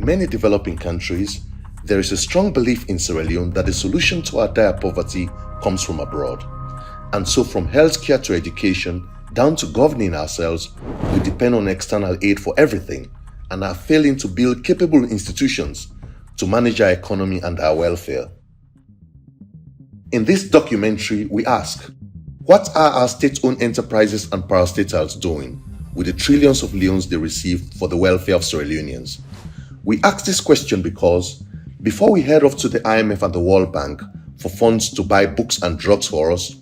many developing countries, there is a strong belief in Sierra Leone that the solution to our dire poverty comes from abroad. And so from healthcare to education, down to governing ourselves, we depend on external aid for everything and are failing to build capable institutions to manage our economy and our welfare. In this documentary, we ask, what are our state-owned enterprises and parastatals doing with the trillions of leones they receive for the welfare of Sierra Leoneans? We ask this question because before we head off to the IMF and the World Bank for funds to buy books and drugs for us,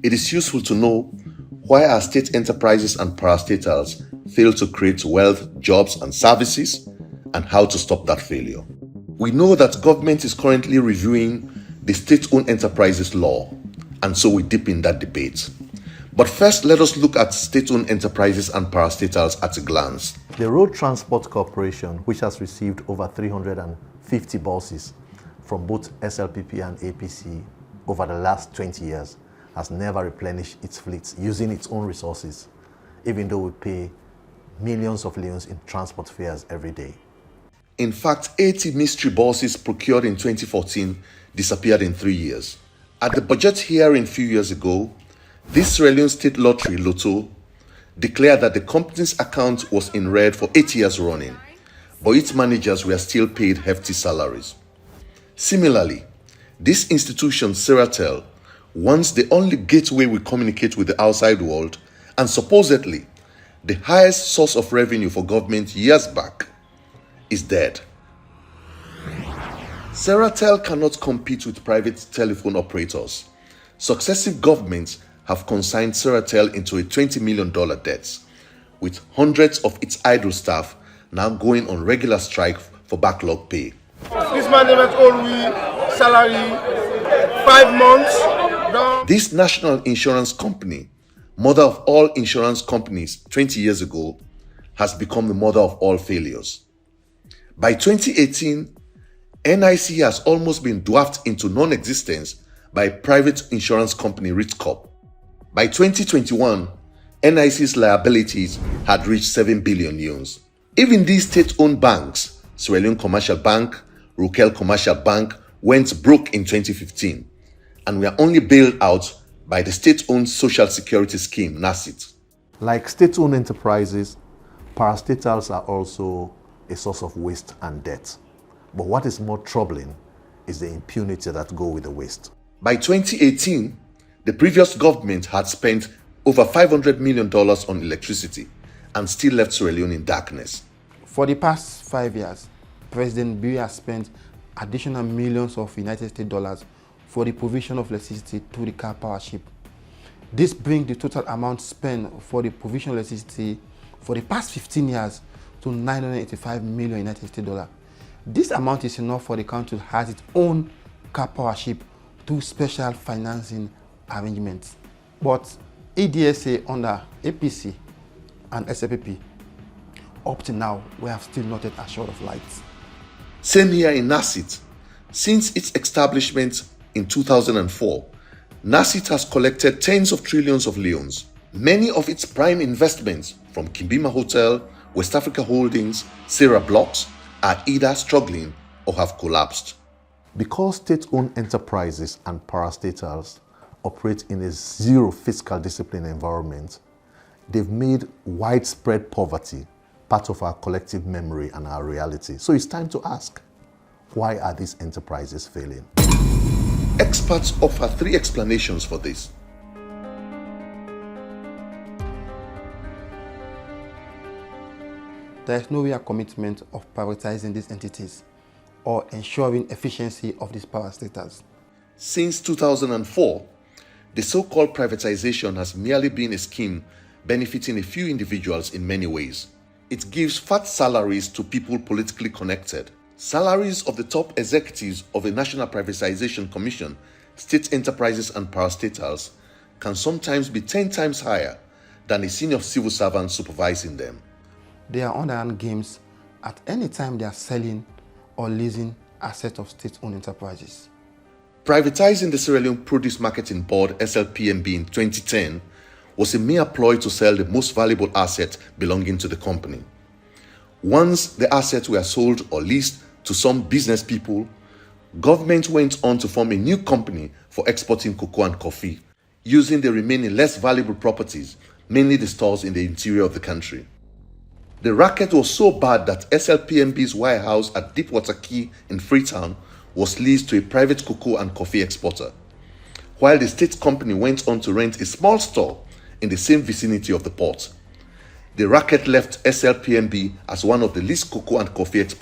it is useful to know why our state enterprises and parastatals fail to create wealth, jobs and services, and how to stop that failure. We know that government is currently reviewing the state-owned enterprises law, and so we dip in that debate. But first, let us look at state-owned enterprises and parastatals at a glance. The Road Transport Corporation, which has received over 350 buses from both SLPP and APC over the last 20 years, has never replenished its fleets using its own resources, even though we pay millions of leones in transport fares every day. In fact, 80 mystery buses procured in 2014 disappeared in 3 years. At the budget hearing a few years ago, this Sierra Leone State Lottery, Lotto, declared that the company's account was in red for 8 years running, but its managers were still paid hefty salaries. Similarly, this institution, Seratel, once the only gateway we communicate with the outside world, and supposedly the highest source of revenue for government years back, is dead. Seratel cannot compete with private telephone operators. Successive governments have consigned Seratel into a $20 million debt, with hundreds of its idle staff now going on regular strike for backlog pay. This management owe me salary 5 months. This national insurance company, mother of all insurance companies 20 years ago, has become the mother of all failures. By 2018, NIC has almost been dwarfed into non-existence by private insurance company Ritcorp. By 2021, NIC's liabilities had reached 7 billion yuans. Even these state-owned banks, Sierra Leone Commercial Bank, Rokel Commercial Bank, went broke in 2015 and were only bailed out by the state-owned Social Security Scheme, NASIT. Like state-owned enterprises, parastatals are also a source of waste and debt. But what is more troubling is the impunity that go with the waste. By 2018, the previous government had spent over $500 million on electricity and still left Sierra Leone in darkness. For the past 5 years, President Bill has spent additional millions of United States dollars for the provision of electricity to the car power ship. This brings the total amount spent for the provision of electricity for the past 15 years to 985 million United States dollars. This amount is enough for the country to have its own car power ship through special financing arrangements. But EDSA under APC and SLPP, up to now, we have still not yet assured of lights. Same here in NASIT. Since its establishment in 2004, NASIT has collected tens of trillions of leones. Many of its prime investments, from Kimbima Hotel, West Africa Holdings, Sarah Blocks, are either struggling or have collapsed. Because state-owned enterprises and parastatals operate in a zero fiscal discipline environment, they've made widespread poverty part of our collective memory and our reality. So it's time to ask, why are these enterprises failing? Experts offer 3 explanations for this. There is no real commitment of privatizing these entities or ensuring efficiency of these parastatals. Since 2004, the so-called privatization has merely been a scheme benefiting a few individuals in many ways. It gives fat salaries to people politically connected. Salaries of the top executives of a National Privatization Commission, state enterprises and parastatals can sometimes be 10 times higher than a senior civil servant supervising them. They are underhand games at any time they are selling or leasing assets of state-owned enterprises. Privatizing the Sierra Leone Produce Marketing Board, SLPMB, in 2010 was a mere ploy to sell the most valuable asset belonging to the company. Once the assets were sold or leased to some business people, government went on to form a new company for exporting cocoa and coffee, using the remaining less valuable properties, mainly the stores in the interior of the country. The racket was so bad that SLPNB's warehouse at Deepwater Quay in Freetown was leased to a private cocoa and coffee exporter, while the state company went on to rent a small store in the same vicinity of the port. The racket left SLPNB as one of the least cocoa and coffee exporters